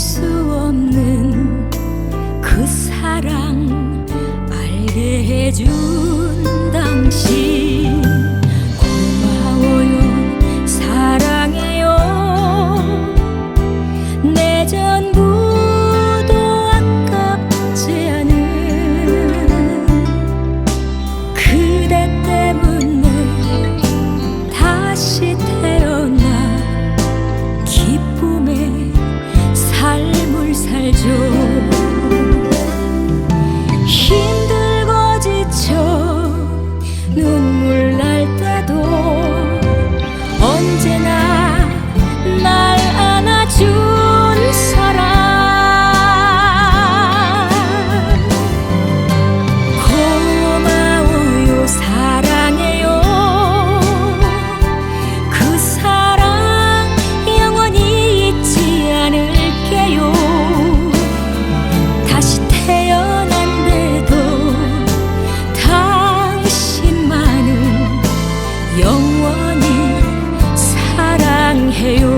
수 없는 그 사랑 알게 해준 당신 고마워요 사랑해요 내 전부도 아깝지 않은 그대 때문에 다시 태어나 기쁨의 삶을 살죠 힘들고 지쳐 눈물 날 때도 언제나 날 안아준 사람 고마워요 사랑해요 그 사랑 영원히 잊지 않을게요 다시 태어난데도 당신만을 영원히 사랑해요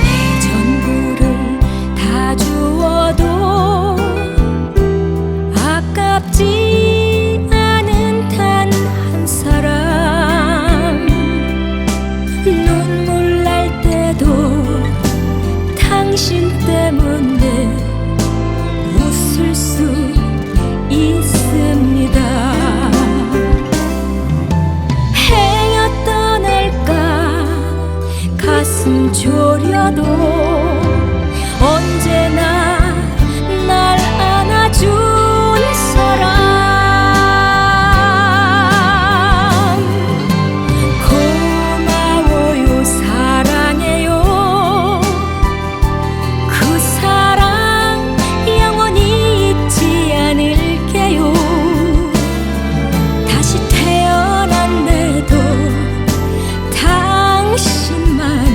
내 전부를 다 주어도 아깝지 않은 단 한 사람 눈물 날 때도 당신 때문에 웃을 수 있습니다 행여 떠날까 가슴 졸여도 언제나 날 안아준 사람 고마워요 사랑해요 그 사랑 영원히 잊지 않을게요 다시 태어난데도 당신만을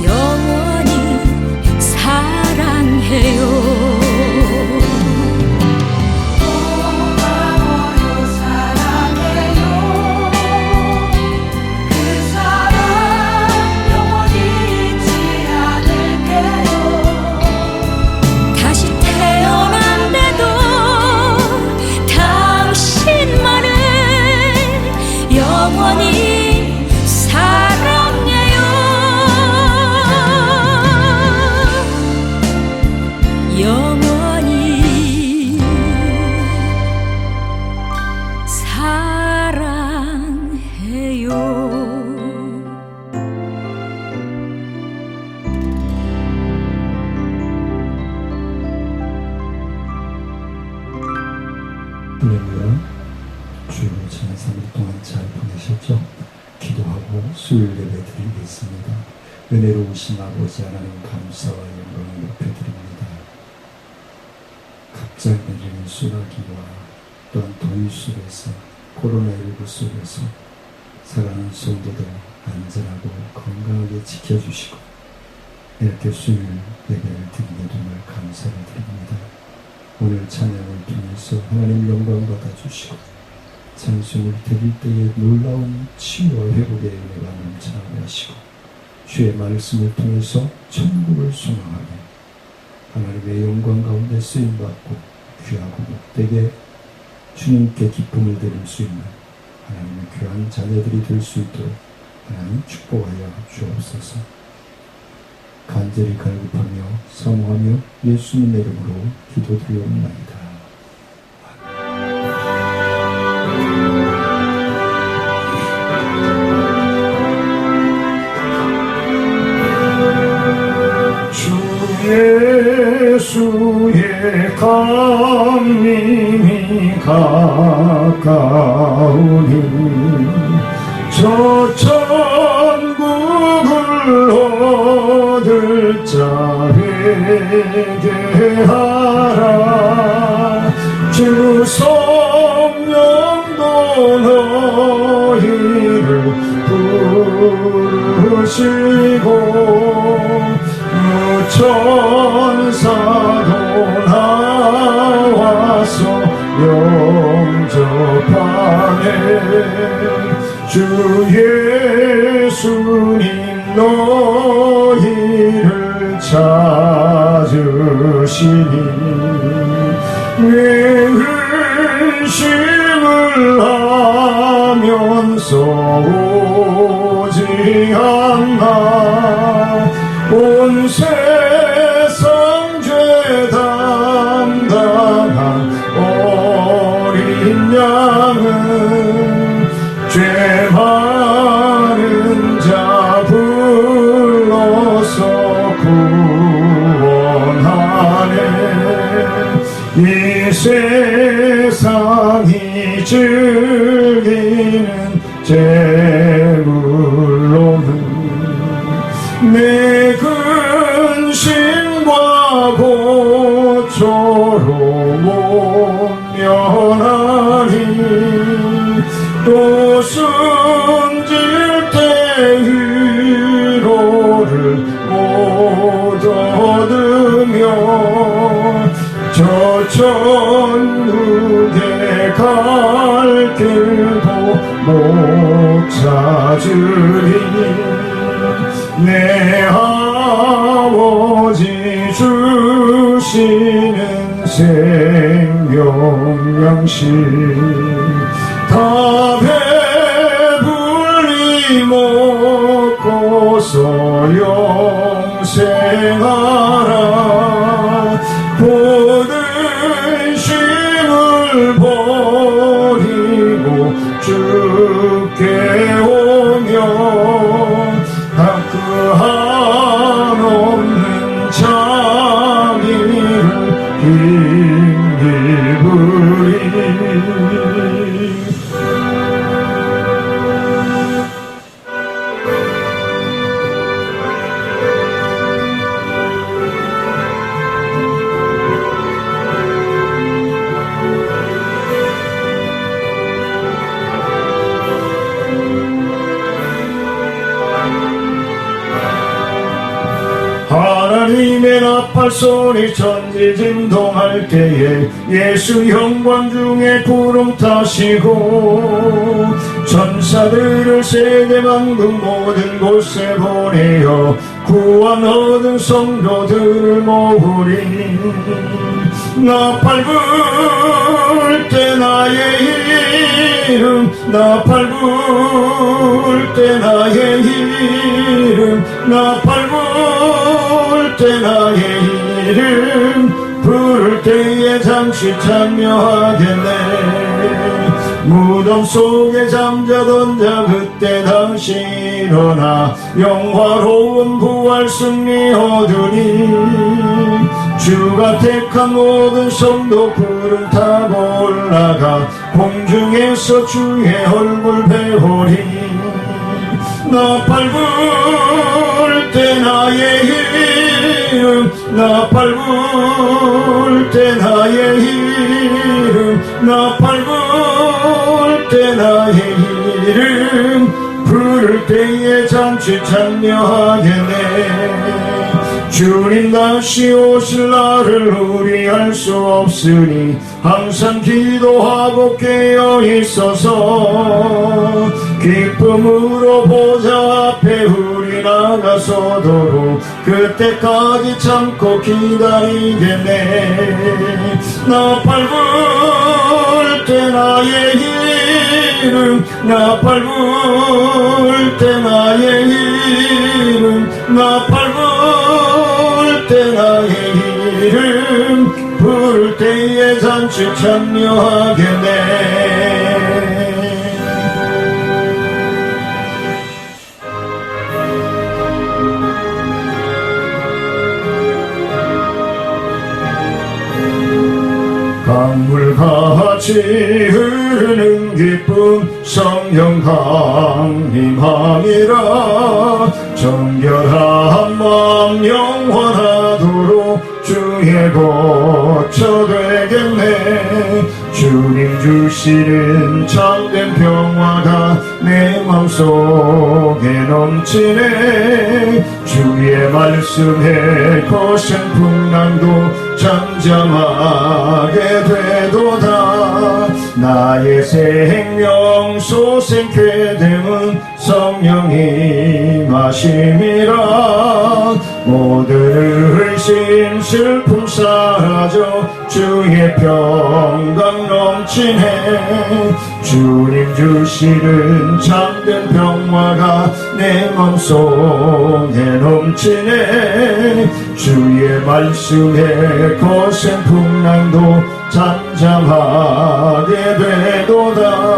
영원히 사랑해요 다시 태어난데도 당신만을 영원히 사랑해요 영원히 사랑해요 할렐루야. 주일을 지난 3일 동안 잘 보내셨죠? 기도하고 수요일 예배 드리겠습니다. 은혜로우신 아버지 하나님 감사와 영광을 높여드립니다. 갑자기 내리는 소나기와 또한 더위 속에서 코로나19 속에서 사랑하는 성도들 안전하고 건강하게 지켜주시고 이렇게 수요일 예배를 드리는 정말 감사를 드립니다. 오늘 찬양을 통해서 하나님 영광 받아주시고 찬송을 드릴 때에 놀라운 치유와 회복의 은혜가 넘쳐나게 하시고 주의 말씀을 통해서 천국을 소망하며 하나님의 영광 가운데 쓰임받고 귀하고 복되게 주님께 기쁨을 드릴 수 있는 하나님의 귀한 자녀들이 될 수 있도록 하나님 축복하여 주옵소서. 간절히 갈급하며 사모하며 예수님의 이름으로 기도드리옵나이다. 주 예수의 강림이 가까우니 저 천국을 얻을 자 회개하라. 주 성령도 너희를 부르시고 무척 주시니 내 의심을 하면서 오지 않나 온 세상 죄 담당한 어린 양은 죄 많은 자 불러서 구원하네 이 세상이 즐기는 재물로는 내 근심과 고초로 못 면하니 또 숨질 때 위로를 못 얻으며 저 천국에 갈 길도 못 찾으리 내 아버지 주시는 생명양식 다 배불리 먹고서 영생하라 모든 힘을 버리고 주께 오며 그 한없는 자비를 힘입으리 하나님의 나팔 소리 천지진동할 때에 예수 영광 중에 구름 타시고 천사들을 세계만국 모든 곳에 보내어 구원 얻은 성도들을 모으리 나팔 불 때 나의 이름 나팔 불 때 나의 이름 나팔 불 때 나의 이름 부를 때에 잠시 참여하겠네 무덤 속에 잠자던 자 그때 다시 일어나 영화로운 부활 승리 얻으니 주가 택한 모든 성도 구름 타고 올라가 공중에서 주의 얼굴 배우리 나팔 불 때 나의 이름 나팔 불 때 나의 이름 나팔 불 때 나의 이름 부를 때에 잠시 참여하겠네 주님 다시 오실 날을 우리 알 수 없으니 항상 기도하고 깨어 있어서 기쁨으로 보좌 앞에 우리 나가서도록 그때까지 참고 기다리겠네 나팔 불 때 나의 이름 나팔 불 때 나의 이름 나팔 불 때 나의 이름 부를 때에 잠시 참여하겠네 강물같이 흐르는 기쁨 성령 강림함이라 정결한 마음 영원하도록 주의 거처 되겠네 주님 주시는 참된 평화가 내 맘속에 넘치네 주의 말씀에 거센 풍랑도 잠잠하게 되도다 나의 생명 소생케 됨은 성령이 마심이라 모든 의심 주신 슬픔 사라져 주의 평강 넘치네. 주님 주시는 참된 평화가 내 맘속에 넘치네. 주의 말씀에 거센 풍랑도 잠잠하게 되도다.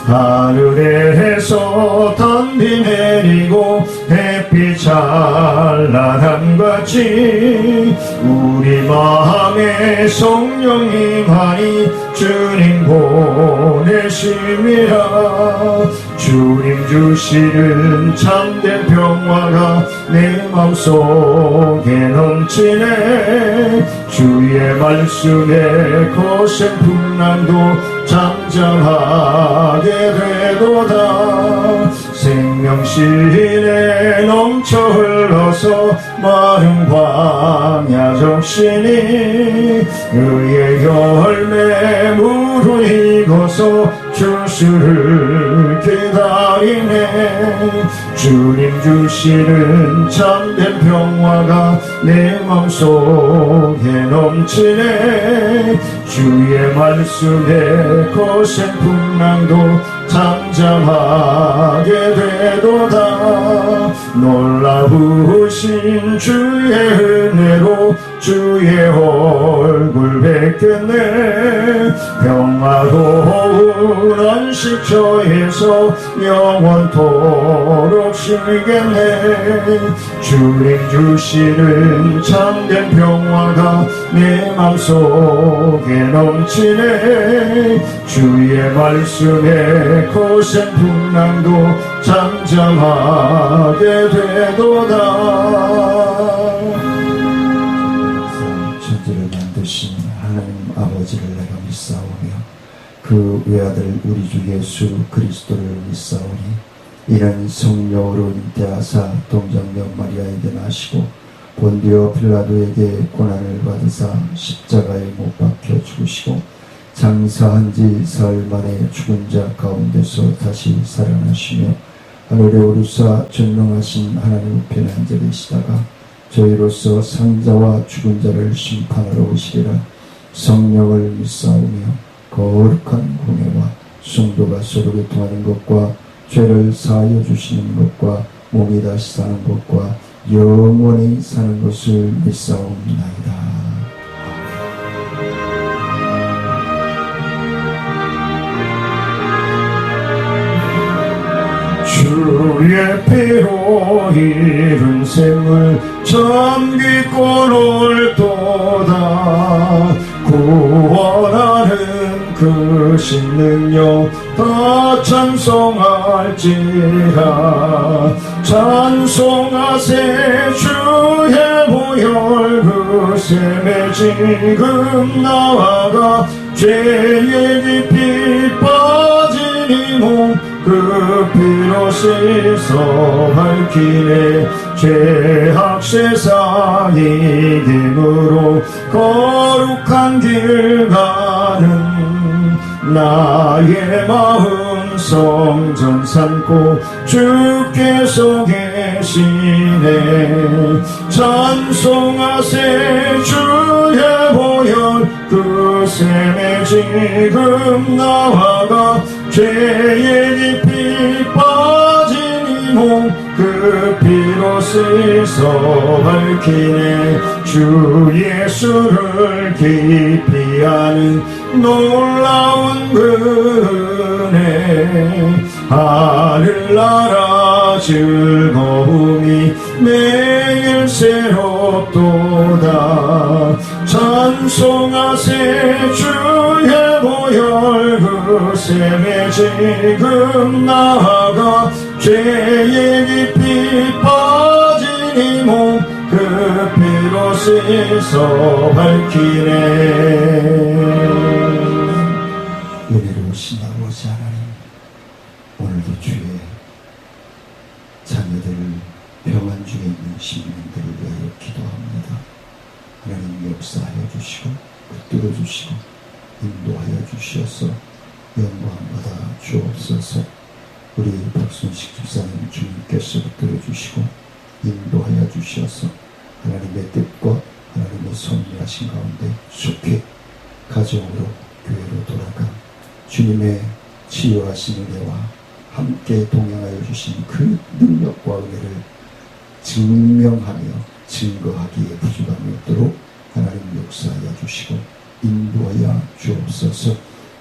하늘에서 단비 내리고 햇빛 찬란한 같이 우리 마음에 성령 임하니 주님 보내심이라. 주님 주시는 참된 평화가 내 맘속에 넘치네. 주의 말씀에 거센 풍랑도 잠잠하게 되도다. 생명실에 넘쳐 흘러서 마른 광야 적시니 의의 열매 무르익어서 주수를 기다리네. 주님 주시는 참된 평화가 내 맘속에 넘치네. 주의 말씀에 거센 풍랑도 잠잠하게 되도다. 놀라우신 주의 은혜로 주의 얼굴 뵙겠네. 평화로운 안식 저에서 영원토록 쉬겠네. 주님 주시는 참된 평화가 내 맘속에 넘치네. 주의 말씀에 거센 풍랑도 잠잠하게 되도다. 천지를 만드신 하나님 아버지를 내가 믿사오며 그 외아들 우리 주 예수 그리스도를 믿사오니 이는 성령으로 잉태하사 동정녀 마리아에게 나시고 본디오 빌라도에게 고난을 받으사 십자가에 못 박혀 죽으시고 장사한 지 사흘 만에 죽은 자 가운데서 다시 살아나시며 하늘에 오르사 전능하신 하나님 우편에 앉아 계시다가 저희로서 상자와 죽은 자를 심판하러 오시리라. 성령을 믿사오며 거룩한 공예와 성도가 서로 교통하는 것과 죄를 사하여 주시는 것과 몸이 다시 사는 것과 영원히 사는 것을 믿사옵나이다. 주의 피로 이룬 샘을 잠기고 놀도다. 구원하는 그 신능력 다 찬송할지라. 찬송하세 주의 보혈 그 샘에 지금 나아가 죄의 깊이 빠진 이 몸 그 피로 씻어 밝히네. 죄악 세상 이김으로 거룩한 길 가는 나의 마음 성전 삼고 주께서 계시네. 찬송하세 주의 보혈 그 샘에 지금 나아가 죄의 깊이 빠진 이 몸 그 피로 씻어 밝히네. 주 예수를 깊이 아는 놀라운 은혜. 하늘나라 즐거움이 매일 새롭도다. 찬송하세 주의 보혈 그 샘에 지금 나아가 죄의 깊이 빠진 이 몸 그 피로 씻어 밝히네. 은혜로우신 아버지 하나님, 오늘도 주의 자녀들을 평안 중에 있는 시민들을 위하여 기도합니다. 하나님 역사하여 주시고 붙들어 주시고 인도하여 주시어서 영광 받아 주옵소서. 우리 박순식 집사님 주님께서 붙들어 주시고 인도하여 주시어서 하나님의 뜻과 하나님의 섭리하신 가운데 속히 가정으로 교회로 돌아가 주님의 치유하신 은혜와 함께 동행하여 주신 그 능력과 은혜를 증명하며 증거하기에 부족함이 없도록 하나님 역사하여 주시고 인도하여 주옵소서.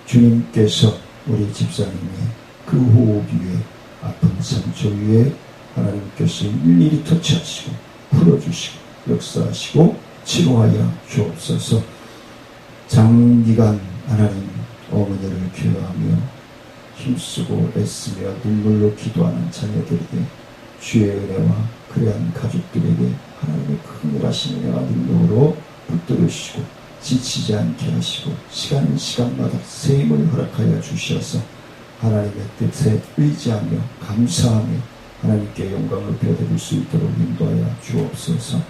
주님께서 우리 집사님의 그 호흡 위에 아픈 상처 위에 하나님께서 일일이 터치하시고 풀어주시고 역사하시고 치료하여 주옵소서. 장기간 하나님 어머니를 케어하며 힘쓰고 애쓰며 눈물로 기도하는 자녀들에게 주의 은혜와 그러한 가족들에게 하나님의 큰일하신 은혜와 능력으로 붙들으시고 지치지 않게 하시고 시간마다 새 힘을 허락하여 주셔서 하나님의 뜻에 의지하며 감사하며 하나님께 영광을 높여드릴 수 있도록 인도하여 주옵소서.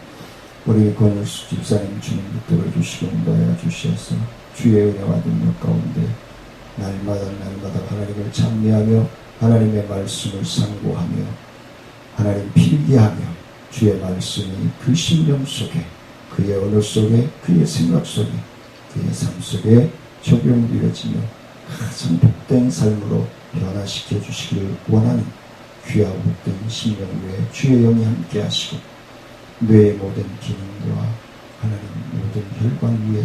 우리 권일수 집사님 주님 붙들어 주시고 인도하여 주셔서 주의 은혜와 능력 가운데 날마다 하나님을 찬미하며 하나님의 말씀을 상고하며 하나님 필기하며 주의 말씀이 그 심령 속에 그의 언어 속에 그의 생각 속에 그의 삶 속에 적용되어지며 가장 복된 삶으로 변화시켜 주시기를 원하는 귀하고 복된 심령 위에 주의 영이 함께 하시고 뇌의 모든 기능과 하나님 모든 혈관 위에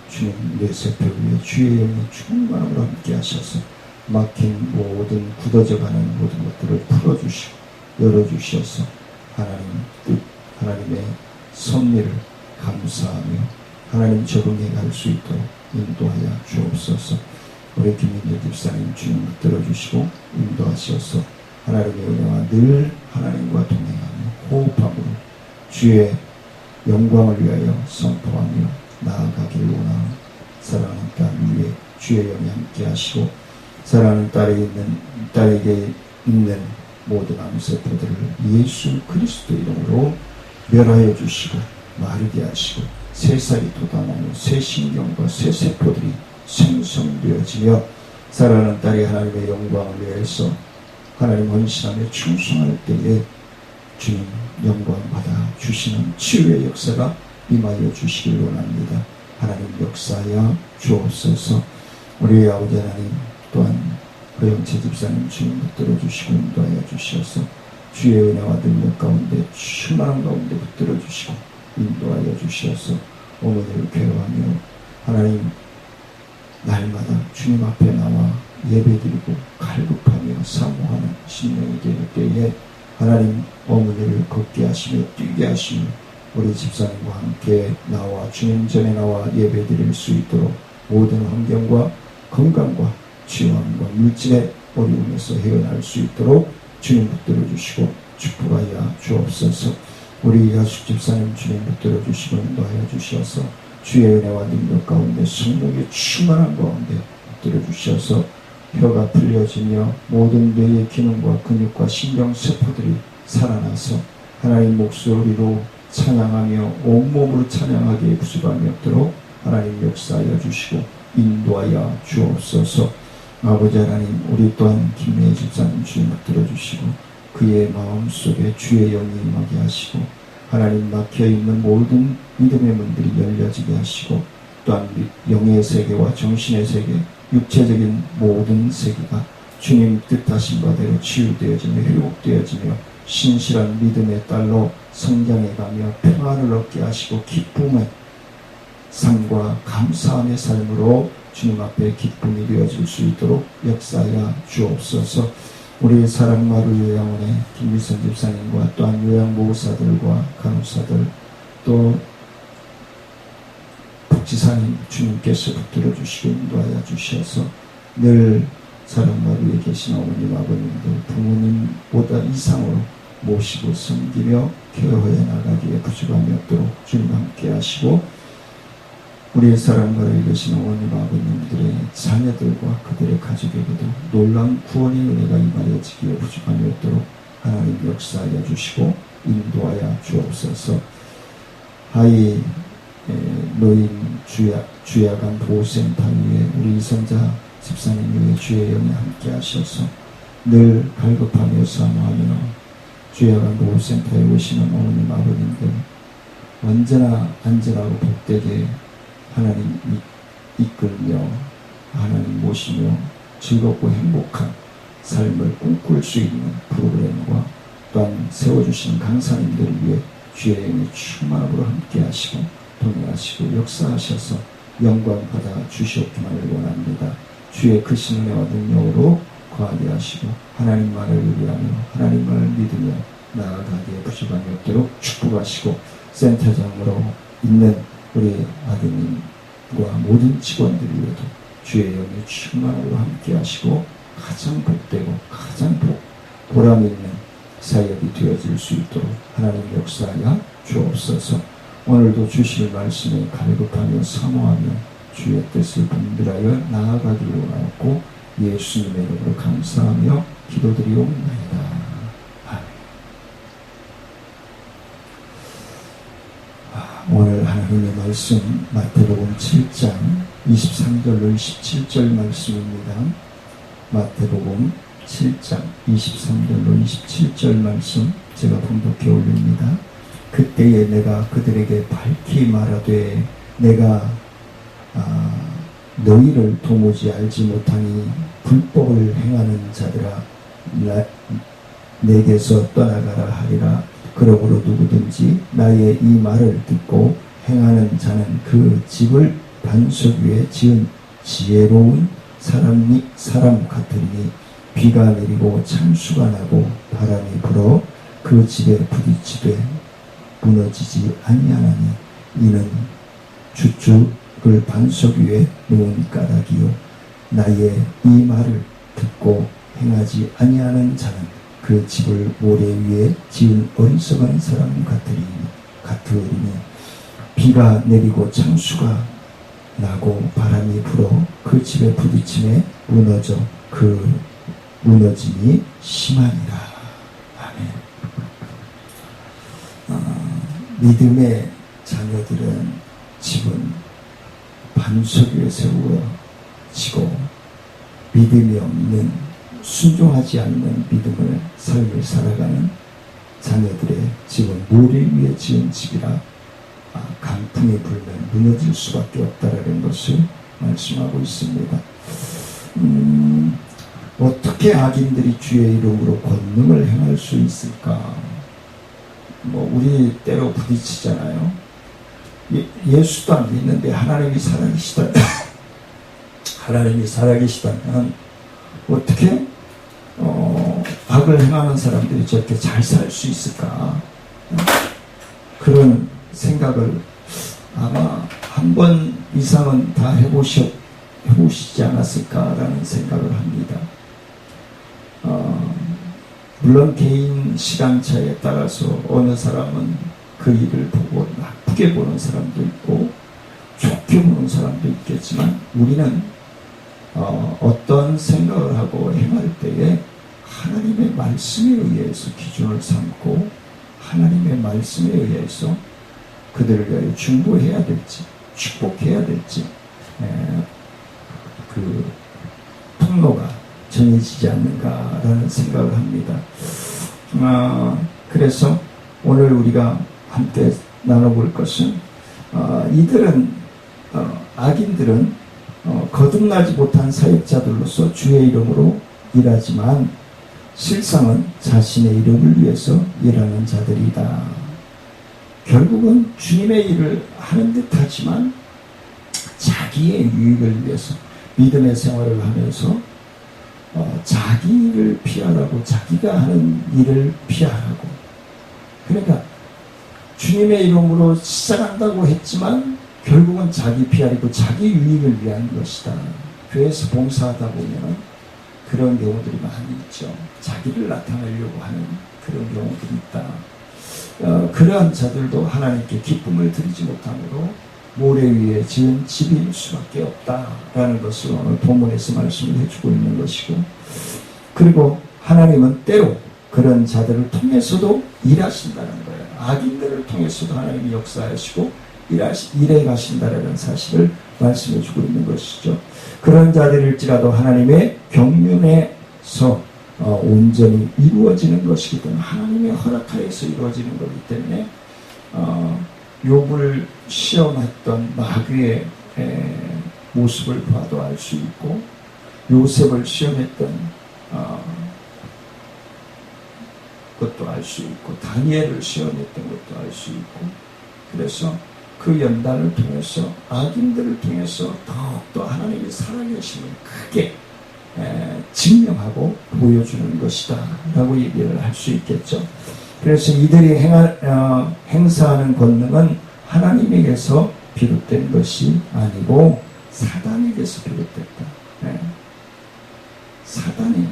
주님 뇌세포 위에 주의 영이 충만함으로 함께 하셔서 막힌 모든 굳어져가는 모든 것들을 풀어주시고 열어주셔서 하나님 뜻 하나님의 섭리를 감사하며 하나님 적응해 갈 수 있도록 인도하여 주옵소서. 우리 김민재 집사님 주님 붙들어 주시고 인도하셔서 하나님의 은혜와 늘 하나님과 동행하며 호흡함으로 주의 영광을 위하여 선포하며 나아가기를 원하는 사랑하는 딸 위에 주의 영이 함께 하시고 사랑하는 딸에게 있는 모든 암세포들을 예수 그리스도 이름으로 멸하여 주시고 마르게 하시고 새 살이 돋아나며 새 신경과 새 세포들이 생성되어지며 사랑하는 딸이 하나님의 영광을 위해서 하나님 헌신하며 충성할 때에 주님 영광 받아 주시는 치유의 역사가 임하여 주시길 원합니다. 하나님 역사하여 주옵소서. 우리 아버지 하나님 또한 허영채 집사님 주님 붙들어 주시고 인도하여 주셔서 주의 은혜와 능력 가운데 충만한 가운데 붙들어 주시고 인도하여 주셔서 어머니를 괴로워하며 하나님 날마다 주님 앞에 나와 예배드리고 갈급하며 사모하는 심령이 될 때에 하나님 어머니를 걷게 하시며 뛰게 하시며 우리 집사님과 함께 나와 주님 전에 나와 예배드릴 수 있도록 모든 환경과 건강과 치유함과 물질의 어려움에서 헤어날 수 있도록 주님 붙들어 주시고 축복하여 주옵소서. 우리 야숙 집사님 주님 붙들어 주시고 인도하여 주셔서 주의 은혜와 능력 가운데 성령의 충만한 가운데 붙들어 주셔서 혀가 풀려지며 모든 뇌의 기능과 근육과 신경 세포들이 살아나서 하나님 목소리로 찬양하며 온몸으로 찬양하기에 부족함이 없도록 하나님 역사하여 주시고 인도하여 주옵소서. 아버지 하나님 우리 또한 김미애 집사님 주님 붙들어 주시고 그의 마음속에 주의 영이 임하게 하시고 하나님 막혀있는 모든 믿음의 문들이 열려지게 하시고 또한 영의 세계와 정신의 세계 육체적인 모든 세계가 주님 뜻하신 바대로 치유되어지며 회복되어지며 신실한 믿음의 딸로 성장해가며 평안을 얻게 하시고 기쁨의 삶과 감사함의 삶으로 주님 앞에 기쁨이 되어질 수 있도록 역사하여 주옵소서. 우리 사랑마루 요양원의 김미선 집사님과 또한 요양보호사들과 간호사들 또 복지사님 주님께서 붙들어 주시고 인도하여 주셔서 늘 사랑마루에 계신 어머님 아버님들 부모님보다 이상으로 모시고 섬기며 케어해 나가기에 부족함이 없도록 주님 함께 하시고 우리의 사랑마루에 계신 어머님 아버님들의 자녀들과 그들의 가족에게도 놀라운 구원의 은혜가 임하여지기에 부족함이 없도록 하나님 역사하여 주시고 인도하여 주옵소서. 하이 노인 주야간 보호센터 위에 우리 이선자 집사님 위에 주의 영이 함께 하셔서 늘 갈급하며 사모하며 주야간 보호센터에 오시는 어머님 아버님들 언제나 안전하고 복되게 하나님 이끌며 하나님 모시며 즐겁고 행복한 삶을 꿈꿀 수 있는 프로그램과 또한 세워주신 강사님들을 위해 주의 영이 충만함으로 함께 하시고 동행하시고 역사하셔서 영광 받아 주시옵기만을 원합니다. 주의 크신 은혜와 능력으로 거하게 하시고 하나님만을 의뢰하며 하나님만을 믿으며 나아가기에 부족함이 없도록 축복하시고 센터장으로 있는 우리 아드님과 모든 직원들 위에도 주의 영이 충만함으로 함께 하시고 가장 복되고 가장 보람 있는 사역이 되어질 수 있도록 하나님 역사하여 주옵소서. 오늘도 주실 말씀에 갈급하며 사모하며 주의 뜻을 분별하여 나아가기를 원하고 예수님의 이름으로 감사하며 기도드리옵나이다. 아멘. 오늘 하나님의 말씀 마태복음 7장 23절로 27절 말씀입니다. 마태복음 7장 23절로 27절 말씀 제가 봉독해 올립니다. 그때에 내가 그들에게 밝히 말하되 내가 너희를 도무지 알지 못하니 불법을 행하는 자들아 내게서 떠나가라 하리라. 그러므로 누구든지 나의 이 말을 듣고 행하는 자는 그 집을 반석 위에 지은 지혜로운 사람 같으리니 비가 내리고 창수가 나고 바람이 불어 그 집에 부딪히되 무너지지 아니하나니 이는 주축을 반석 위에 놓은 까닭이요 나의 이 말을 듣고 행하지 아니하는 자는 그 집을 모래 위에 지은 어리석은 사람 같으리니 비가 내리고 창수가 나고 바람이 불어 그 집에 부딪힘에 무너져 그 무너짐이 심하니라. 아멘. 믿음의 자녀들은 집은 반석 위에 세워지고 믿음이 없는 순종하지 않는 믿음을 삶을 살아가는 자녀들의 집은 모래 위에 지은 집이라 강풍이 불면 무너질 수밖에 없다라는 것을 말씀하고 있습니다. 어떻게 악인들이 주의 이름으로 권능을 행할 수 있을까? 우리 때로 부딪히잖아요. 예수도 안 믿는데 하나님이 살아계시다면 어떻게 악을 행하는 사람들이 저렇게 잘 살 수 있을까? 그런 생각을 아마 한 번 이상은 다 해보시지 않았을까라는 생각을 합니다. 물론 개인 시간차에 따라서 어느 사람은 그 일을 보고 나쁘게 보는 사람도 있고 좋게 보는 사람도 있겠지만 우리는 어떤 생각을 하고 행할 때에 하나님의 말씀에 의해서 기준을 삼고 하나님의 말씀에 의해서 그들을 위하여 중보해야 될지 축복해야 될지 그 통로가 정해지지 않는가라는 생각을 합니다. 그래서 오늘 우리가 함께 나눠볼 것은 악인들은 거듭나지 못한 사역자들로서 주의 이름으로 일하지만 실상은 자신의 이름을 위해서 일하는 자들이다. 결국은 주님의 일을 하는 듯 하지만 자기의 유익을 위해서 믿음의 생활을 하면서 자기를 피하라고 자기가 하는 일을 피하라고 그러니까 주님의 이름으로 시작한다고 했지만 결국은 자기 피하리고 자기 유익을 위한 것이다. 교회에서 봉사하다 보면 그런 경우들이 많이 있죠. 자기를 나타내려고 하는 그런 경우들이 있다. 그러한 자들도 하나님께 기쁨을 드리지 못함으로 모래 위에 지은 집일 수밖에 없다라는 것을 오늘 본문에서 말씀을 해주고 있는 것이고 그리고 하나님은 때로 그런 자들을 통해서도 일하신다는 거예요. 악인들을 통해서도 하나님이 역사하시고 일해 가신다라는 사실을 말씀해 주고 있는 것이죠. 그런 자들일지라도 하나님의 경륜에서 온전히 이루어지는 것이기 때문에 하나님의 허락하에서 이루어지는 것이기 때문에 욥을 시험했던 마귀의 모습을 봐도 알 수 있고, 요셉을 시험했던 것도 알 수 있고, 다니엘을 시험했던 것도 알 수 있고, 그래서 그 연단을 통해서, 악인들을 통해서 더욱더 하나님의 살아계심을 크게 증명하고 보여주는 것이다 라고 얘기를 할 수 있겠죠. 그래서 이들이 행사하는 권능은 하나님에게서 비롯된 것이 아니고 사단에게서 비롯됐다. 사단이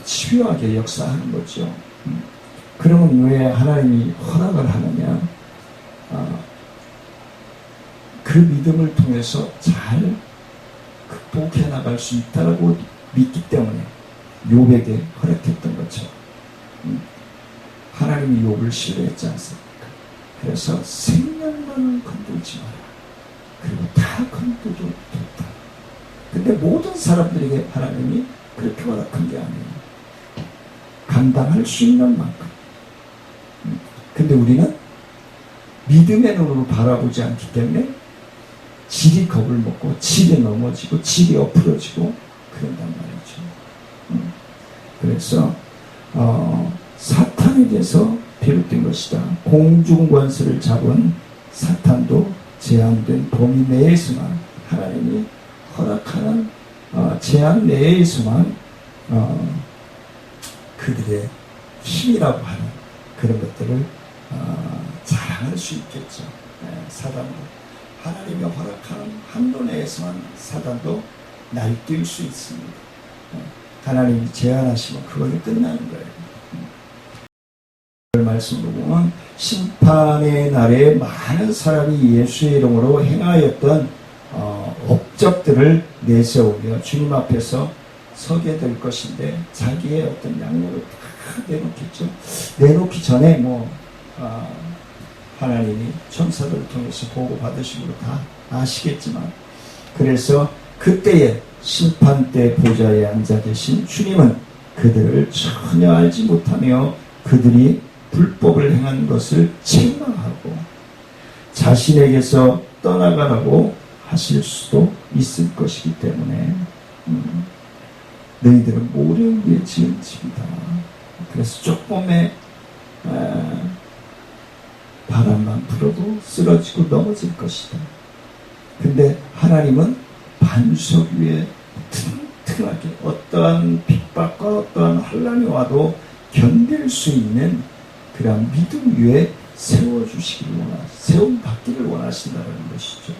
치유하게 역사하는 거죠. 그러면 왜 하나님이 허락을 하느냐? 그 믿음을 통해서 잘 극복해 나갈 수 있다고 믿기 때문에 욥에게 허락했던 것처럼 하나님이 욥을 신뢰했지 않습니까? 그래서 생명만을 건들지 마라. 그리고 다 건들도 좋다. 근데 모든 사람들에게 하나님이 그렇게 허락한 게 아니에요. 감당할 수 있는 만큼. 근데 우리는 믿음의 눈으로 바라보지 않기 때문에 질이 겁을 먹고 질이 넘어지고 질이 엎으러지고 그런단 말이죠. 그래서 사탄에게서 비롯된 것이다. 공중권세를 잡은 사탄도 제한된 범위 내에서만, 하나님이 허락하는 제한 내에서만 그들의 힘이라고 하는 그런 것들을 자랑할 수 있겠죠. 사단도 하나님이 허락하는 한도 내에서만 사단도 날뛸 수 있습니다. 하나님이 제한하시면 그걸로 끝나는 거예요. 말씀으로 보면 심판의 날에 많은 사람이 예수의 이름으로 행하였던 업적들을 내세우며 주님 앞에서 서게 될 것인데, 자기의 어떤 양력을 다 내놓겠죠. 내놓기 전에 하나님이 천사들을 통해서 보고받으심으로 다 아시겠지만, 그래서 그때에 심판대 보좌에 앉아 계신 주님은 그들을 전혀 알지 못하며 그들이 불법을 행한 것을 책망하고 자신에게서 떠나가라고 하실 수도 있을 것이기 때문에 너희들은 모래 위에 지은 집이다. 그래서 조금의 바람만 불어도 쓰러지고 넘어질 것이다. 근데 하나님은 반석 위에 튼튼하게 어떠한 핍박과 어떠한 환난이 와도 견딜 수 있는 그런 믿음 위에 세움받기를 원하신다는 것이죠.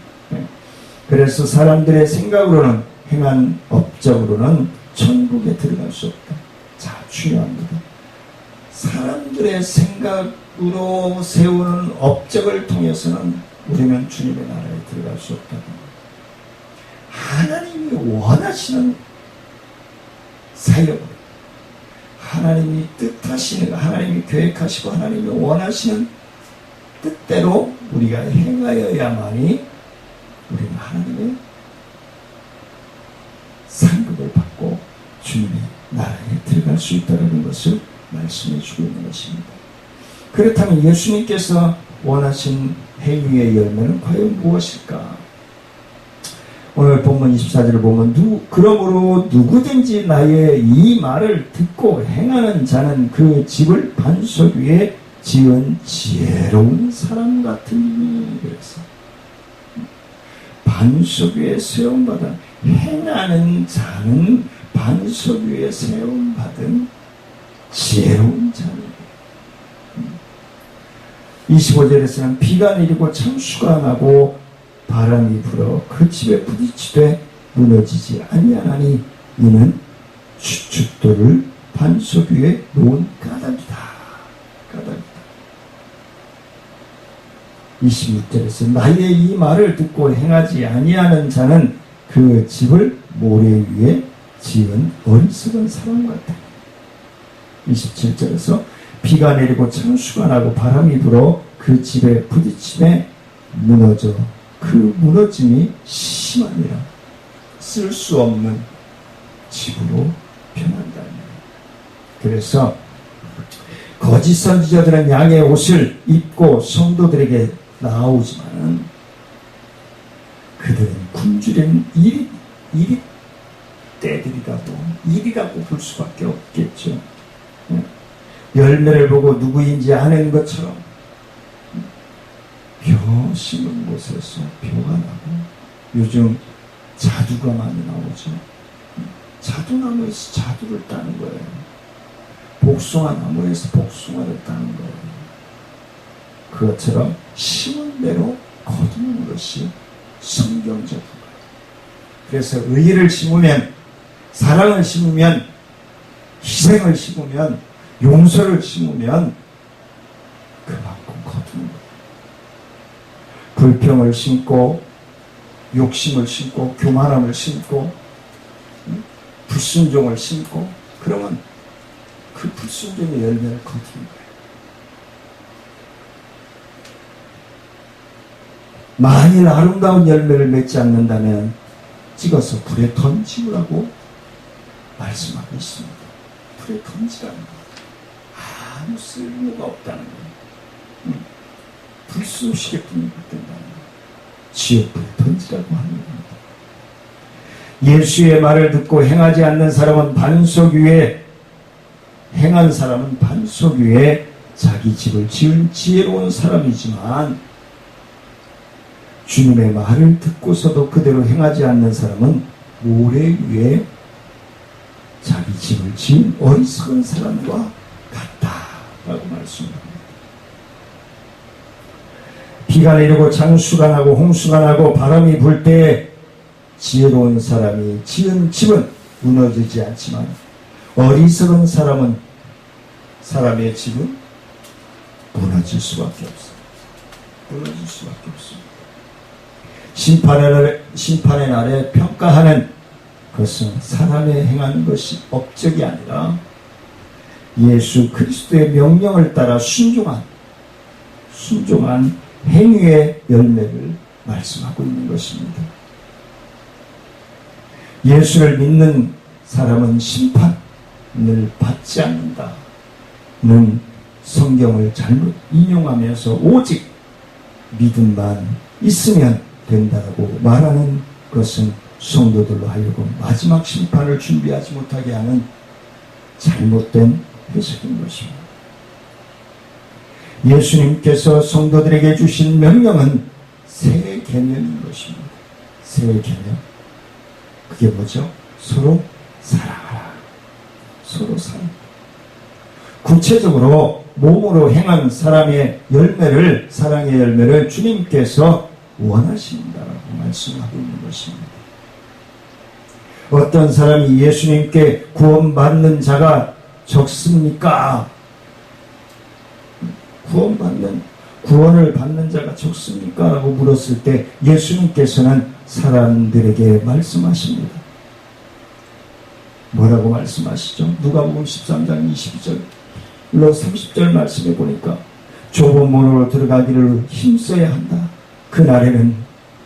그래서 사람들의 생각으로는, 행한 업적으로는 천국에 들어갈 수 없다. 자, 중요합니다. 사람들의 생각으로 세우는 업적을 통해서는 우리는 주님의 나라에 들어갈 수 없다는 것. 하나님이 원하시는 사역을, 하나님이 뜻하시는, 하나님이 계획하시고 하나님이 원하시는 뜻대로 우리가 행하여야만이 우리는 하나님의 상급을 받고 주님의 나라에 들어갈 수 있다는 것을 말씀해 주고 있는 것입니다. 그렇다면 예수님께서 원하신 행위의 열매는 과연 무엇일까? 오늘 본문 24절을 보면 그러므로 누구든지 나의 이 말을 듣고 행하는 자는 그 집을 반석 위에 지은 지혜로운 사람 같으니, 그래서 반석 위에 세움받은, 행하는 자는 반석 위에 세움받은 지혜로운 자니. 25절에서는 비가 내리고 창수가 나고 바람이 불어 그 집에 부딪히되 무너지지 아니하나니 이는 주춧돌을 반석 위에 놓은 까닭이다. 26절에서 나의 이 말을 듣고 행하지 아니하는 자는 그 집을 모래 위에 지은 어리석은 사람 같다. 27절에서 비가 내리고 창수가 나고 바람이 불어 그 집에 부딪힘에 무너져 그 무너짐이 심하니라. 쓸 수 없는 집으로 변한다. 그래서 거짓 선지자들은 양의 옷을 입고 성도들에게 나오지만은 그들은 굶주린 일이 일이라고 볼 수밖에 없겠죠. 열매를 보고 누구인지 아는 것처럼 벼 심은 곳에서 벼가 나고, 요즘 자두가 많이 나오죠. 자두나무에서 자두를 따는 거예요. 복숭아 나무에서 복숭아를 따는 거예요. 그것처럼 심은 대로 거두는 것이 성경적인 거예요. 그래서 의를 심으면, 사랑을 심으면, 희생을 심으면, 용서를 심으면 그만큼 거두는 거예요. 불평을 심고, 욕심을 심고, 교만함을 심고, 불순종을 심고, 그러면 그 불순종의 열매를 거두는 거예요. 만일 아름다운 열매를 맺지 않는다면 찍어서 불에 던지라고 말씀하고 있습니다. 불에 던지라는 거예요. 아무 쓸모가 없다는 거예요. 불쏘시개 뿐이 된다는 거예요. 지옥불에 던지라고 하는 겁니다. 예수의 말을 듣고 행하지 않는 사람은 반석 위에, 행한 사람은 반석 위에 자기 집을 지은 지혜로운 사람이지만, 주님의 말을 듣고서도 그대로 행하지 않는 사람은 모래 위에 자기 집을 지은 어리석은 사람과 같다라고 말씀합니다. 비가 내리고 장수가 나고 홍수가 나고 바람이 불 때 지혜로운 사람이 지은 집은 무너지지 않지만, 어리석은 사람의 집은 무너질 수밖에 없어요. 무너질 수밖에 없습니다. 심판의 날에 평가하는 것은 사람의 행하는 것이 업적이 아니라 예수 그리스도의 명령을 따라 순종한 행위의 열매를 말씀하고 있는 것입니다. 예수를 믿는 사람은 심판을 받지 않는다는 성경을 잘못 인용하면서 오직 믿음만 있으면 된다고 말하는 것은 성도들로 하여금 마지막 심판을 준비하지 못하게 하는 잘못된 해석인 것입니다. 예수님께서 성도들에게 주신 명령은 새 개념인 것입니다. 새 개념. 그게 뭐죠? 서로 사랑하라. 서로 사랑. 구체적으로 몸으로 행한 사랑의 열매를 주님께서 원하신다라고 말씀하고 있는 것입니다. 어떤 사람이 예수님께 구원받는 자가 적습니까? 구원을 받는 자가 적습니까? 라고 물었을 때 예수님께서는 사람들에게 말씀하십니다. 뭐라고 말씀하시죠? 누가복음 13장 22절로 30절 말씀해 보니까 좁은 문으로 들어가기를 힘써야 한다. 그날에는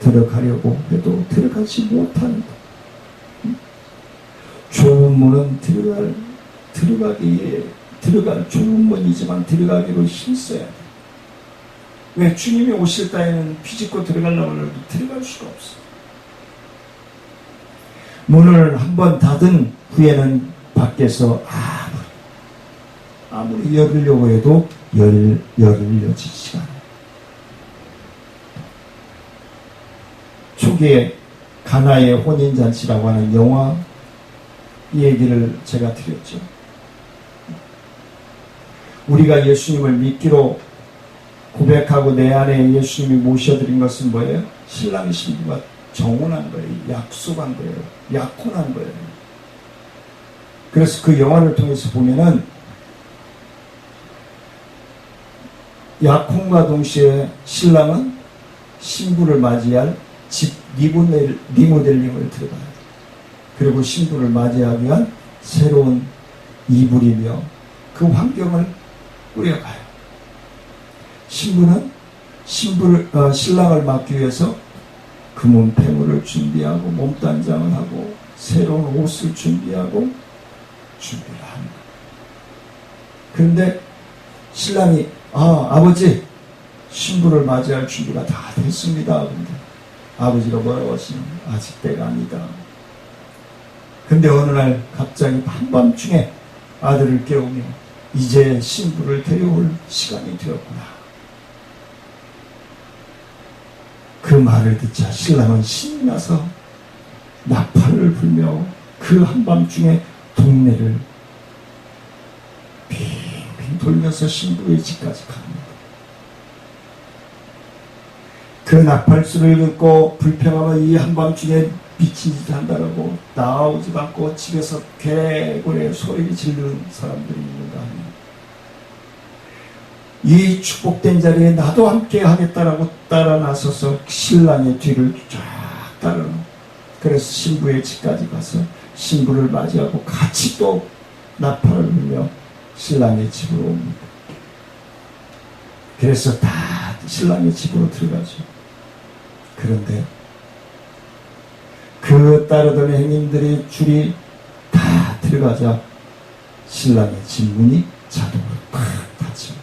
들어가려고 해도 들어가지 못한다. 좁은 문은 들어갈 좁은 문이지만 들어가기로 힘써야 돼. 왜? 주님이 오실 때에는 비집고 들어가려고 해도 들어갈 수가 없어. 문을 한번 닫은 후에는 밖에서 아무리 열으려고 해도 열려지지가 않아요. 초기에 가나의 혼인잔치라고 하는 영화 얘기를 제가 드렸죠. 우리가 예수님을 믿기로 고백하고 내 안에 예수님이 모셔드린 것은 뭐예요? 신랑 신부가 정혼한 거예요. 약속한 거예요. 약혼한 거예요. 그래서 그 영화를 통해서 보면은 약혼과 동시에 신랑은 신부를 맞이할 집 리모델링을 들어가요. 그리고 신부를 맞이하기 위한 새로운 이불이며 그 환경을 꾸려가요. 신부는 신랑을 맞기 위해서 금은 폐물을 준비하고 몸단장을 하고 새로운 옷을 준비하고 준비를 하는 거예요. 그런데 신랑이 아버지 신부를 맞이할 준비가 다 됐습니다. 근데 아버지가 뭐라고 하시냐면 아직 때가 아니다. 근데 어느 날 갑자기 한밤중에 아들을 깨우며 이제 신부를 데려올 시간이 되었구나. 그 말을 듣자 신랑은 신이 나서 나팔을 불며 그 한밤중에 동네를 빙빙 돌면서 신부의 집까지 갑니다. 그 나팔소리를 듣고 불평하면 이 한밤중에 미친 짓을 한다라고 나오지도 않고 집에서 개고래 소리를 지르는 사람들이 있는가 하니 이 축복된 자리에 나도 함께 하겠다라고 따라 나서서 신랑의 뒤를 쫙 따르는, 그래서 신부의 집까지 가서 신부를 맞이하고 같이 또 나팔을 불며 신랑의 집으로 옵니다. 그래서 다 신랑의 집으로 들어가죠. 그런데 그 따르던 행인들의 줄이 다 들어가자 신랑의 집 문이 자동으로 팍 닫힙니다.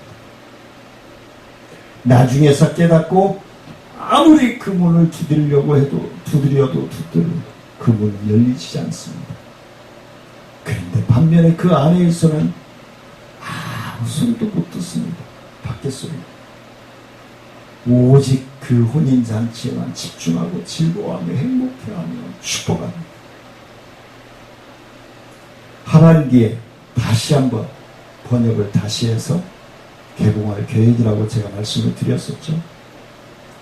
나중에서 깨닫고 아무리 그 문을 두드리려고 해도 두드려도 그 문은 열리지 않습니다. 그런데 반면에 그 안에서는 아무 소리도 못 듣습니다. 밖에 소리. 오직 그 혼인잔치에만 집중하고 즐거워하며 행복해하며 축복합니다. 하반기에 다시 한번 번역을 다시 해서 개봉할 계획이라고 제가 말씀을 드렸었죠.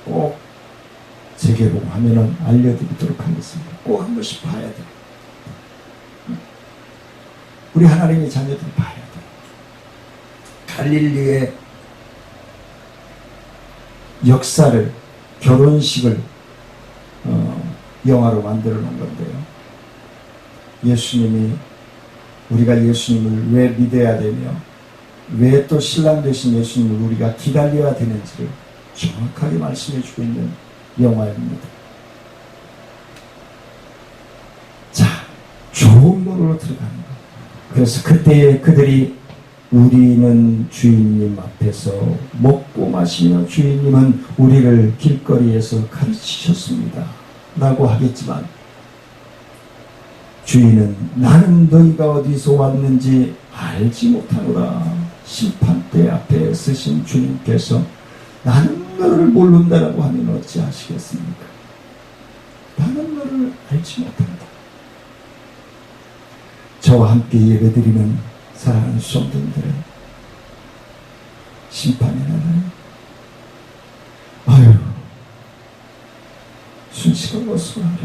꼭 재개봉하면 알려드리도록 하겠습니다. 꼭 한 번씩 봐야 돼요. 우리 하나님의 자녀들이 봐야 돼요. 갈릴리의 역사를, 결혼식을 영화로 만들어 놓은 건데요. 예수님이, 우리가 예수님을 왜 믿어야 되며 왜 또 신랑 되신 예수님을 우리가 기다려야 되는지를 정확하게 말씀해 주고 있는 영화입니다. 자, 좋은 노래로 들어갑니다. 그래서 그때에 그들이 우리는 주인님 앞에서 먹고 마시며 주인님은 우리를 길거리에서 가르치셨습니다 라고 하겠지만, 주인은 나는 너희가 어디서 왔는지 알지 못하노라. 심판대 앞에 서신 주님께서 나는 너를 모른다라고 하면 어찌하시겠습니까? 나는 너를 알지 못한다. 저와 함께 예배드리는 사랑하는 수험생들의 심판의 날에 아유, 순시가 어서 와라,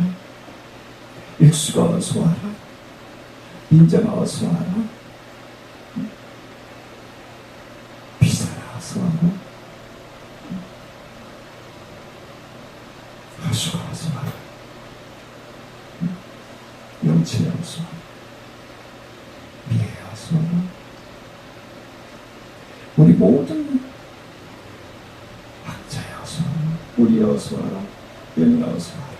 일수가 어서 와라, 인자가 어서 와라, 비사라 어서 와라, 하수가 어서 와라, 영체야 어서 와라, 미래야 어서 와라. 우리 모든 학자야 어서 와라, 우리 어서 와라, 영이야 어서 와라.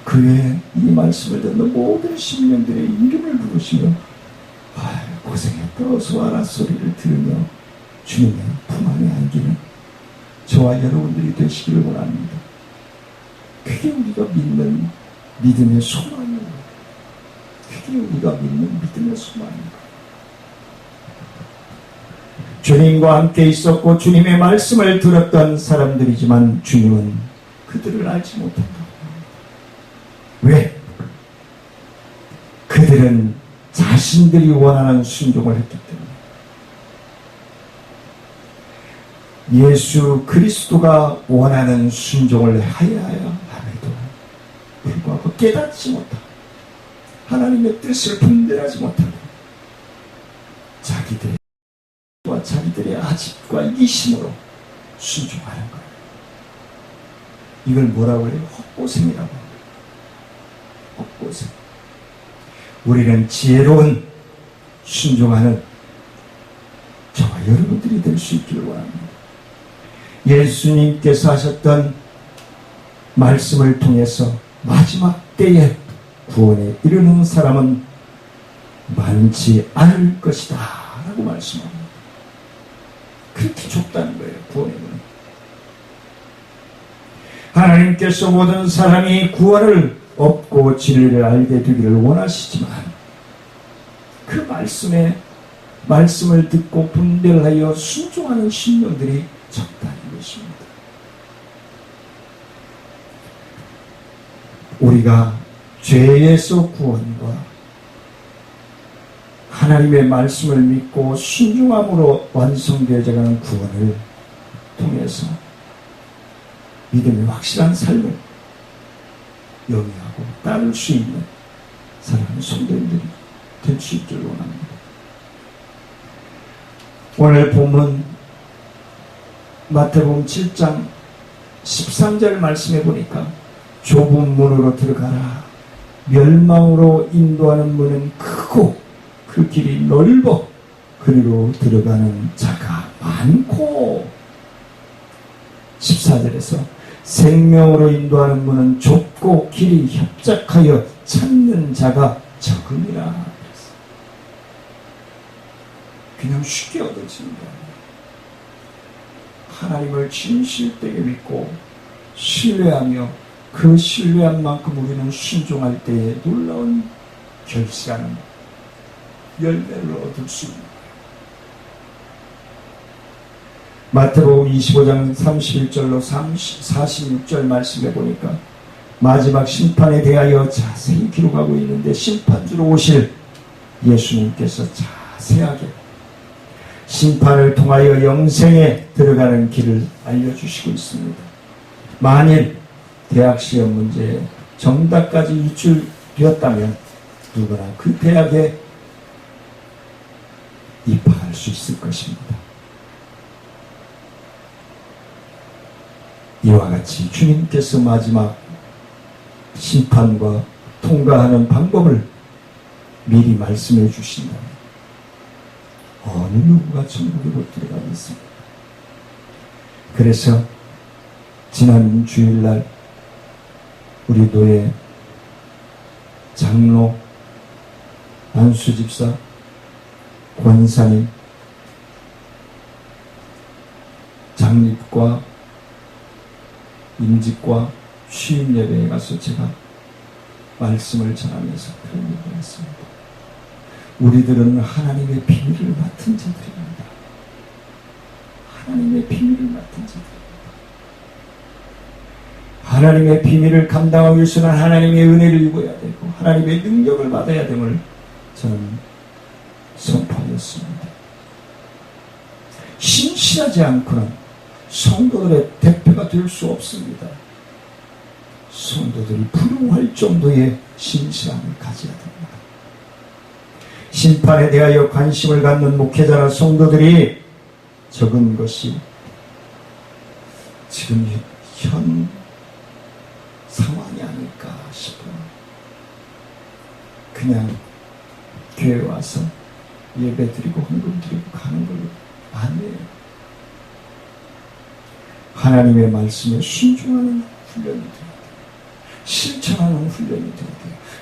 그 외에 이 말씀을 듣는 모든 시민들의 이름을 부르시며 고생했다 어서 와라 소리를 들으며 주님의 품 안에 안기는 저와 여러분들이 되시기를 원합니다. 그게 우리가 믿는 믿음의 소망입니다. 그게 우리가 믿는 믿음의 소망입니다. 주님과 함께 있었고 주님의 말씀을 들었던 사람들이지만 주님은 그들을 알지 못한다. 왜? 그들은 자신들이 원하는 순종을 했기 때문에, 예수 그리스도가 원하는 순종을 하여야 함에도 불구하고 깨닫지 못하고 하나님의 뜻을 분별하지 못하고 자기들의 아집과 이심으로 순종하는 거예요. 이걸 뭐라고 해요? 헛고생이라고 합니다. 헛고생. 우리는 지혜로운 순종하는 저와 여러분들이 될 수 있기를 원합니다. 예수님께서 하셨던 말씀을 통해서 마지막 때에 구원에 이르는 사람은 많지 않을 것이다 라고 말씀합니다. 그렇게 좁다는 거예요. 구원의 문은. 하나님께서 모든 사람이 구원을 얻고 진리를 알게 되기를 원하시지만 그 말씀을 듣고 분별하여 순종하는 심령들이 적다는 것입니다. 우리가 죄에서 구원과 하나님의 말씀을 믿고 순종함으로 완성되어가는 구원을 통해서 믿음의 확실한 삶을 영위하고 따를 수 있는 사랑하는 성도님들이 될 수 있기를 원합니다. 오늘 본문 마태복음 7장 13절 말씀해 보니까 좁은 문으로 들어가라. 멸망으로 인도하는 문은 크고 그 길이 넓어 그리로 들어가는 자가 많고 14절에서 생명으로 인도하는 문은 좁고 길이 협착하여 찾는 자가 적음이라. 그냥 쉽게 얻어지는 게 아니에요. 하나님을 진실되게 믿고 신뢰하며 그 신뢰한 만큼 우리는 순종할 때에 놀라운 결실하는 열매를 얻을 수 있는 거예요. 마태복음 25장 31절로 46절 말씀해 보니까 마지막 심판에 대하여 자세히 기록하고 있는데 심판주로 오실 예수님께서 자세하게 심판을 통하여 영생에 들어가는 길을 알려주시고 있습니다. 만일 대학시험 문제에 정답까지 유출되었다면 누구나 그 대학에 입학할 수 있을 것입니다. 이와 같이 주님께서 마지막 심판과 통과하는 방법을 미리 말씀해 주신다면 어느 누구가 천국에 못 들어가겠습니까? 그래서 지난 주일날 우리 교회 장로, 안수집사, 권사님, 장립과 임직과 취임 예배에 가서 제가 말씀을 전하면서 그런 얘기를 했습니다. 우리들은 하나님의 비밀을 맡은 자들입니다. 하나님의 비밀을 맡은 자들입니다. 하나님의 비밀을 감당하기 위해서는 하나님의 은혜를 입어야 되고 하나님의 능력을 받아야 됨을 저는 선포하였습니다. 신실하지 않고는 성도들의 대표가 될 수 없습니다. 성도들이 부러워할 정도의 신실함을 가져야 됩니다. 심판에 대하여 관심을 갖는 목회자나 성도들이 적은 것이 지금 현 상황이 아닐까 싶어요. 그냥 교회 와서 예배 드리고 헌금 드리고 가는 걸로 안 돼요. 하나님의 말씀에 순종하는 훈련이 돼요. 실천하는 훈련이 돼요.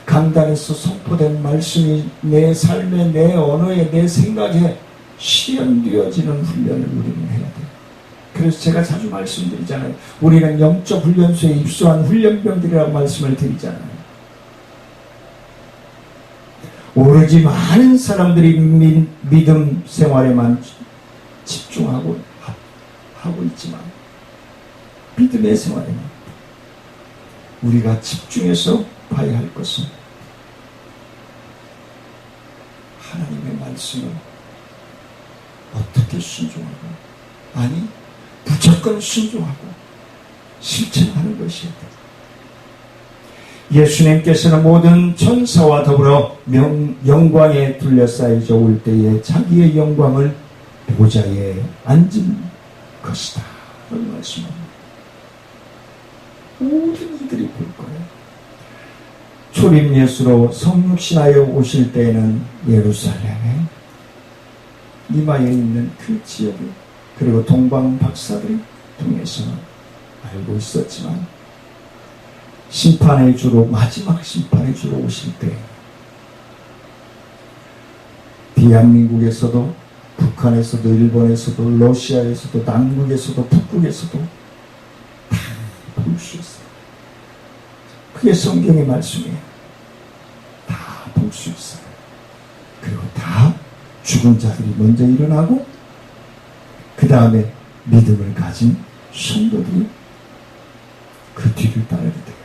강단에서 선포된 말씀이 내 삶에, 내 언어에, 내 생각에 실현되어지는 훈련을 우리는 해야 돼요. 그래서 제가 자주 말씀드리잖아요. 우리는 영적 훈련소에 입소한 훈련병들이라고 말씀을 드리잖아요. 오로지 많은 사람들이 믿음 생활에만 집중하고 하고 있지만 믿음의 생활에만 우리가 집중해서 봐야 할 것은 하나님의 말씀을 어떻게 순종하고, 아니 무조건 순종하고 실천하는 것이에요. 예수님께서는 모든 천사와 더불어 영광에 둘러싸여져 올 때에 자기의 영광을 보좌에 앉은 것이다 라고 말씀합니다. 모든 이들이 볼 거예요. 초림 예수로 성육신하여 오실 때에는 예루살렘에 이마에 있는 그 지역을, 그리고 동방 박사들이 통해서 알고 있었지만 심판의 주로, 마지막 심판의 주로 오실 때 대한민국에서도 북한에서도 일본에서도 러시아에서도 남극에서도 북극에서도 다 볼 수 있어요. 그게 성경의 말씀이에요. 다 볼 수 있어요. 그리고 다 죽은 자들이 먼저 일어나고 그 다음에 믿음을 가진 성도들이 그 뒤를 따르게 돼요.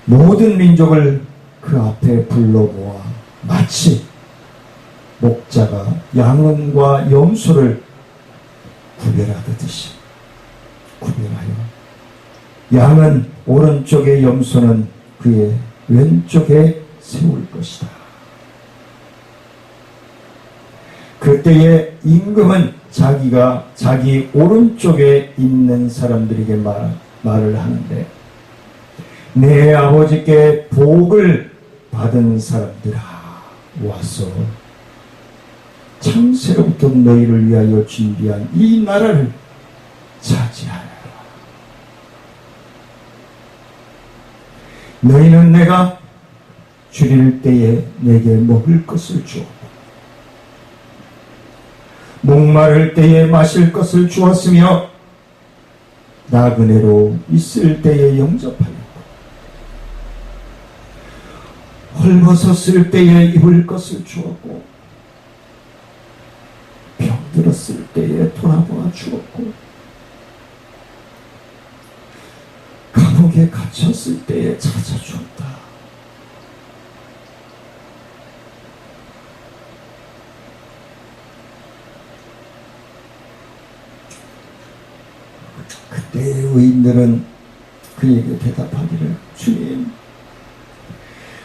모든 민족을 그 앞에 불러모아 마치 목자가 양은과 염소를 구별하듯이 구별하여 양은 오른쪽에 염소는 그의 왼쪽에 세울 것이다. 그때에 임금은 자기가 자기 오른쪽에 있는 사람들에게 말을 하는데 내 아버지께 복을 받은 사람들아 와서 창세로부터 너희를 위하여 준비한 이 나라를 차지하여라. 너희는 내가 줄일 때에 내게 먹을 것을 주었고 목마를 때에 마실 것을 주었으며 나그네로 있을 때에 영접하였고 헐벗었을 때에 입을 것을 주었고 병들었을 때에 돌아보아 주었고 감옥에 갇혔을 때에 찾아주었다. 그때의 의인들은 그에게 대답하기를 주님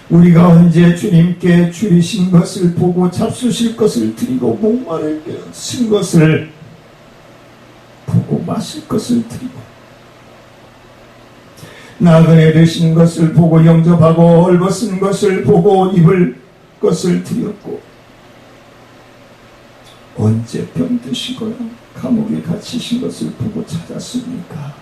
우리가 언제 주님께 줄이신 것을 보고 잡수실 것을 드리고 목마르신 것을 보고 마실 것을 드리고 나그네 되신 것을 보고 영접하고 헐벗은 것을 보고 입을 것을 드렸고 언제 병드시거나 감옥에 갇히신 것을 보고 찾았습니까?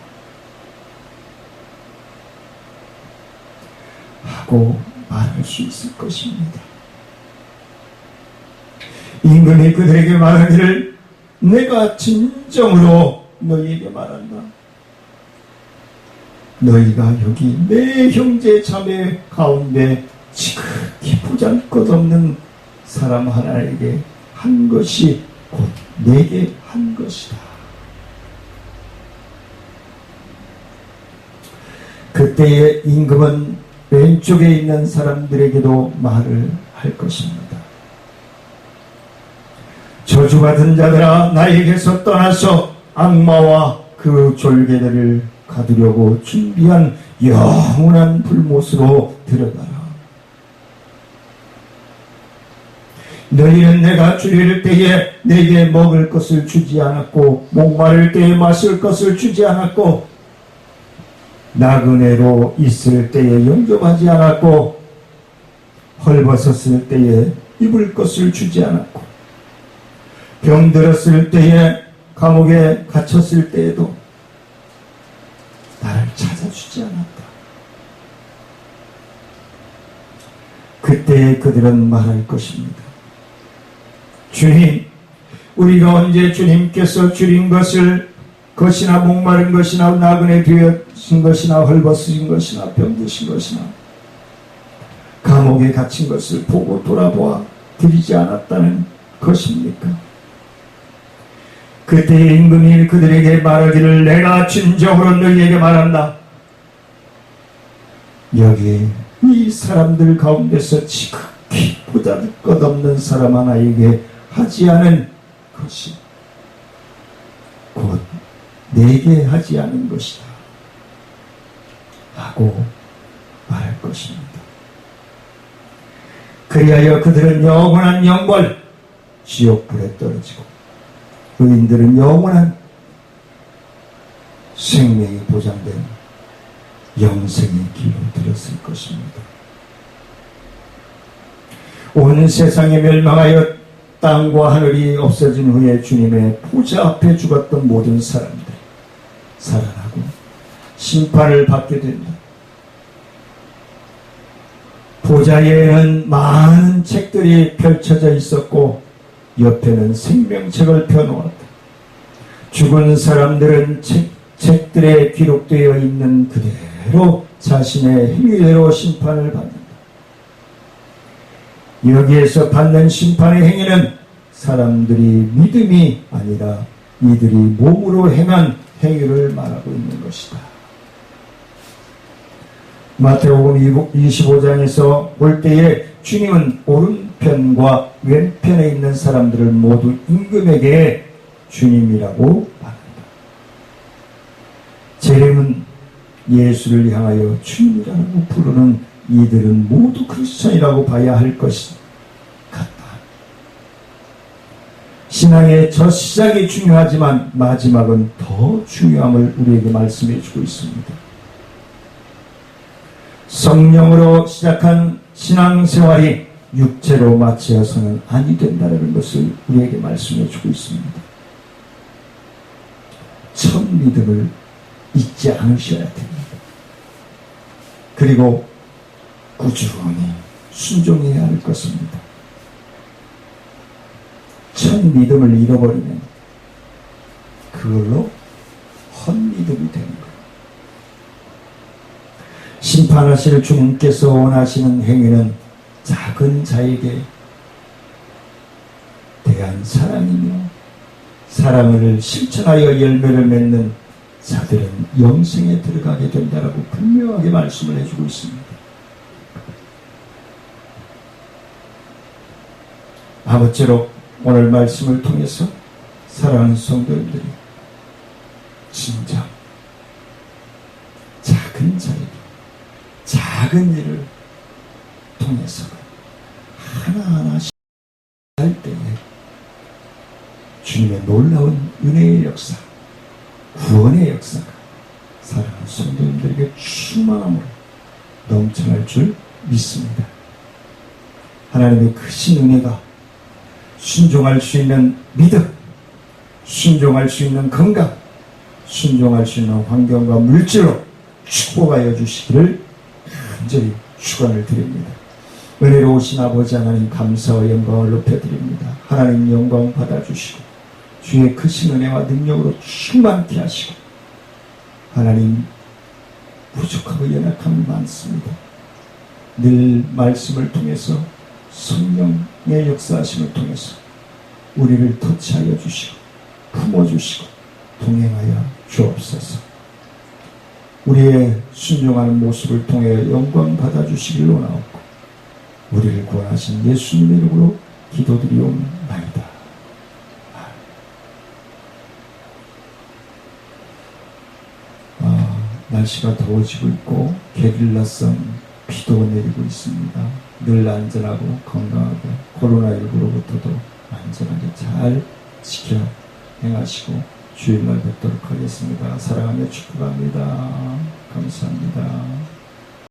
하고 말할 수 있을 것입니다. 임금이 그들에게 말하기를 내가 진정으로 너희에게 말한다. 너희가 여기 내 형제 자매 가운데 지극히 보잘것없는 사람 하나에게 한 것이 곧 내게 한 것이다. 그때의 임금은 왼쪽에 있는 사람들에게도 말을 할 것입니다. 저주받은 자들아 나에게서 떠나서 악마와 그 졸개들을 가두려고 준비한 영원한 불못으로 들어가라. 너희는 내가 줄일 때에 내게 먹을 것을 주지 않았고 목마를 때에 마실 것을 주지 않았고 나그네로 있을 때에 영접하지 않았고 헐벗었을 때에 입을 것을 주지 않았고 병들었을 때에 감옥에 갇혔을 때에도 나를 찾아주지 않았다. 그때 그들은 말할 것입니다. 주님, 우리가 언제 주님께서 줄인 것이나 목마른 것이나 나그네 되어진 것이나 헐벗으신 것이나 병드신 것이나 감옥에 갇힌 것을 보고 돌아보아 드리지 않았다는 것입니까? 그때의 임금이 그들에게 말하기를 내가 진정으로 너희에게 말한다. 여기 이 사람들 가운데서 지극히 보잘것없는 사람 하나에게 하지 않은 것이 곧 내게 하지 않은 것이다 하고 말할 것입니다. 그리하여 그들은 영원한 영벌 지옥불에 떨어지고 의인들은 영원한 생명이 보장된 영생의 길로 들었을 것입니다. 온 세상이 멸망하여 땅과 하늘이 없어진 후에 주님의 보좌 앞에 죽었던 모든 사람들 살아나고 심판을 받게 된다. 보좌에는 많은 책들이 펼쳐져 있었고 옆에는 생명책을 펴놓았다. 죽은 사람들은 책들에 기록되어 있는 그대로 자신의 행위대로 심판을 받는다. 여기에서 받는 심판의 행위는 사람들이 믿음이 아니라 이들이 몸으로 행한 행위를 말하고 있는 것이다. 마태복음 25장에서 볼 때에 주님은 오른편과 왼편에 있는 사람들을 모두 임금에게 주님이라고 말한다. 재림은 예수를 향하여 주님이라고 부르는 이들은 모두 크리스천이라고 봐야 할 것이 같다. 신앙의 첫 시작이 중요하지만 마지막은 더 중요함을 우리에게 말씀해 주고 있습니다. 성령으로 시작한 신앙생활이 육체로 마치어서는 아니 된다는 것을 우리에게 말씀해 주고 있습니다. 첫 믿음을 잊지 않으셔야 됩니다. 그리고 꾸준히 순종해야 할 것입니다. 첫 믿음을 잃어버리면 그걸로 헛믿음이 되는 거예요. 심판하실 주님께서 원하시는 행위는 작은 자에게 대한 사랑이며 사랑을 실천하여 열매를 맺는 자들은 영생에 들어가게 된다라고 분명하게 말씀을 해주고 있습니다. 아무쪼록 오늘 말씀을 통해서 사랑하는 성도님들이 진정 작은 자에게 작은 일을 통해서 하나하나씩 할 때에 주님의 놀라운 은혜의 역사, 구원의 역사가 사랑하는 성도님들에게 충만함으로 넘쳐날 줄 믿습니다. 하나님의 크신 은혜가 순종할 수 있는 믿음, 순종할 수 있는 건강, 순종할 수 있는 환경과 물질로 축복하여 주시기를 간절히 축원을 드립니다. 은혜로우신 아버지 하나님 감사와 영광을 높여드립니다. 하나님 영광 받아주시고 주의 크신 은혜와 능력으로 충만케 하시고 하나님 부족하고 연약함이 많습니다. 늘 말씀을 통해서 성령의 역사하심을 통해서 우리를 터치하여 주시고 품어주시고 동행하여 주옵소서. 우리의 순종하는 모습을 통해 영광 받아주시길 원하옵고 우리를 구원하신 예수님의 이름으로 기도드리옵나이다. 날씨가 더워지고 있고 게릴라성 비도 내리고 있습니다. 늘 안전하고 건강하게 코로나19로부터도 안전하게 잘 지켜 행하시고 주일날 뵙도록 하겠습니다. 사랑하며 축복합니다. 감사합니다.